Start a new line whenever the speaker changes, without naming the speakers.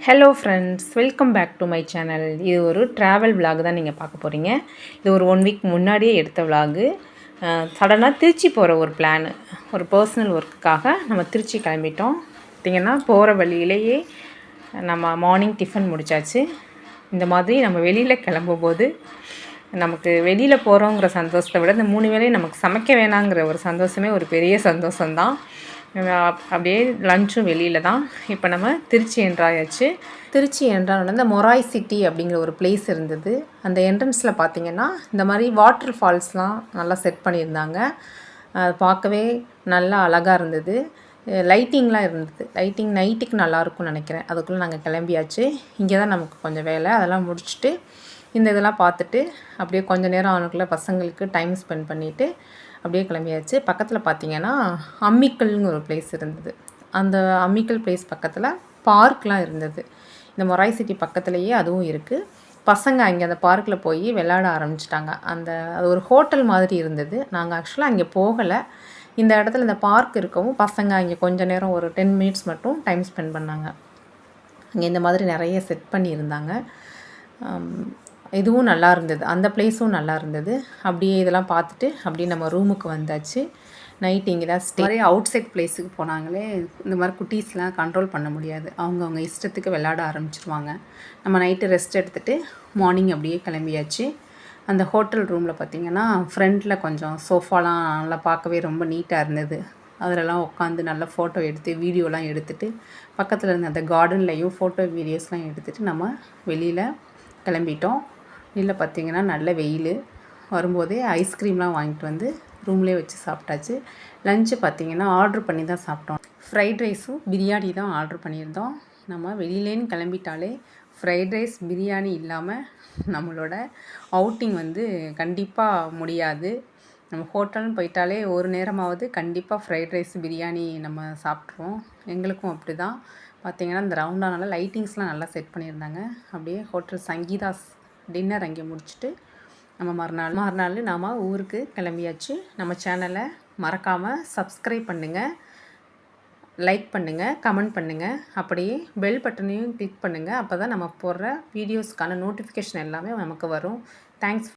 Hello friends, welcome back to my channel. இது ஒரு travel vlog தான் நீங்கள் பார்க்க போகிறீங்க. இது ஒரு 1 வீக் முன்னாடியே எடுத்த விலாகு. சடனாக திருச்சி போகிற ஒரு பிளானு, ஒரு பர்சனல் ஒர்க்குக்காக நம்ம திருச்சி கிளம்பிட்டோம். பார்த்திங்கன்னா போகிற வழியிலேயே நம்ம மார்னிங் டிஃபன் முடித்தாச்சு. இந்த மாதிரி நம்ம வெளியில் கிளம்பும்போது நமக்கு வெளியில் போகிறோங்கிற சந்தோஷத்தை விட இந்த 3 வேளையும் நமக்கு சமைக்க வேணாங்கிற ஒரு சந்தோஷமே ஒரு பெரிய சந்தோஷம்தான். அப்படியே லஞ்சும் வெளியில் தான். இப்போ நம்ம திருச்சி என்ட்ராயாச்சு. திருச்சி என்ட்ரான இந்த மொராய் சிட்டி அப்படிங்கிற ஒரு பிளேஸ் இருந்தது. அந்த என்ட்ரன்ஸில் பார்த்திங்கன்னா இந்த மாதிரி வாட்டர் ஃபால்ஸ்லாம் நல்லா செட் பண்ணியிருந்தாங்க. அது பார்க்கவே நல்லா அழகாக இருந்தது. லைட்டிங்லாம் இருந்தது. லைட்டிங் நைட்டுக்கு நல்லாயிருக்கும்னு நினைக்கிறேன். அதுக்குள்ளே நாங்கள் கிளம்பியாச்சு. இங்கே தான் நமக்கு கொஞ்சம் வேலை, அதெல்லாம் முடிச்சுட்டு இந்த இதெல்லாம் பார்த்துட்டு அப்படியே கொஞ்சம் நேரம் அவனுக்குள்ளே பசங்களுக்கு டைம் ஸ்பெண்ட் பண்ணிவிட்டு அப்படியே கிளம்பியாச்சு. பக்கத்தில் பார்த்திங்கன்னா அம்மிக்கல்னு ஒரு பிளேஸ் இருந்தது. அந்த அம்மிக்கல் பிளேஸ் பக்கத்தில் பார்க்லாம் இருந்தது. இந்த மொராய் சிட்டி பக்கத்துலேயே அதுவும் இருக்குது. பசங்க அங்கே அந்த பார்க்கில் போய் விளையாட ஆரம்பிச்சிட்டாங்க. அது ஒரு ஹோட்டல் மாதிரி இருந்தது. நாங்கள் ஆக்சுவலாக அங்கே போகலை. இந்த இடத்துல இந்த பார்க் இருக்கவும் பசங்க அங்கே கொஞ்சம் நேரம் ஒரு 10 மினிட்ஸ் மட்டும் டைம் ஸ்பெண்ட் பண்ணாங்க. அங்கே இந்த மாதிரி நிறைய செட் பண்ணியிருந்தாங்க. இதுவும் நல்லா இருந்தது. அந்த பிளேஸும் நல்லா இருந்தது. அப்படியே இதெல்லாம் பார்த்துட்டு அப்படியே நம்ம ரூமுக்கு வந்தாச்சு. நைட் இங்கே தான் ஸ்டே. மாதிரி அவுட் சைட் பிளேஸுக்கு போனாங்களே, இந்த மாதிரி குட்டீஸ்லாம் கண்ட்ரோல் பண்ண முடியாது. அவங்க இஷ்டத்துக்கு விளையாட ஆரம்பிச்சிருவாங்க. நம்ம நைட்டு ரெஸ்ட் எடுத்துகிட்டு மார்னிங் அப்படியே கிளம்பியாச்சு. அந்த ஹோட்டல் ரூமில் பார்த்திங்கன்னா ஃப்ரண்ட்டில் கொஞ்சம் சோஃபாலாம் நல்லா பார்க்கவே ரொம்ப நீட்டாக இருந்தது. அதிலலாம் உட்காந்து நல்லா ஃபோட்டோ எடுத்து வீடியோலாம் எடுத்துகிட்டு பக்கத்தில் இருந்த அந்த கார்டன்லேயும் ஃபோட்டோ வீடியோஸ்லாம் எடுத்துகிட்டு நம்ம வெளியில் கிளம்பிட்டோம். வெளியில் பார்த்திங்கன்னா நல்ல வெயில். வரும்போதே ஐஸ்கிரீம்லாம் வாங்கிட்டு வந்து ரூம்லேயே வச்சு சாப்பிட்டாச்சு. லஞ்சு பார்த்திங்கன்னா ஆர்ட்ரு பண்ணி தான் சாப்பிட்டோம். ஃப்ரைட் ரைஸும் பிரியாணி தான் ஆர்ட்ரு பண்ணியிருந்தோம். நம்ம வெளியிலேன்னு கிளம்பிட்டாலே ஃப்ரைட் ரைஸ் பிரியாணி இல்லாமல் நம்மளோட அவுட்டிங் வந்து கண்டிப்பாக முடியாது. நம்ம ஹோட்டல்னு போயிட்டாலே ஒரு நேரமாவது கண்டிப்பாக ஃப்ரைட் ரைஸ் பிரியாணி நம்ம சாப்பிட்ருவோம். எங்களுக்கும் அப்படி தான். பார்த்திங்கன்னா இந்த ரவுண்டானால லைட்டிங்ஸ்லாம் நல்லா செட் பண்ணியிருந்தாங்க. அப்படியே ஹோட்டல் சங்கீதாஸ் டின்னர் அங்கே முடிச்சுட்டு நம்ம மறுநாள் நாம் ஊருக்கு கிளம்பியாச்சு. நம்ம சேனலை மறக்காமல் சப்ஸ்கிரைப் பண்ணுங்கள், லைக் பண்ணுங்கள், கமெண்ட் பண்ணுங்கள். அப்படியே பெல் பட்டனையும் கிளிக் பண்ணுங்கள். அப்போ தான் நம்ம போடுற வீடியோஸ்க்கான நோட்டிஃபிகேஷன் எல்லாமே நமக்கு வரும். தேங்க்ஸ்.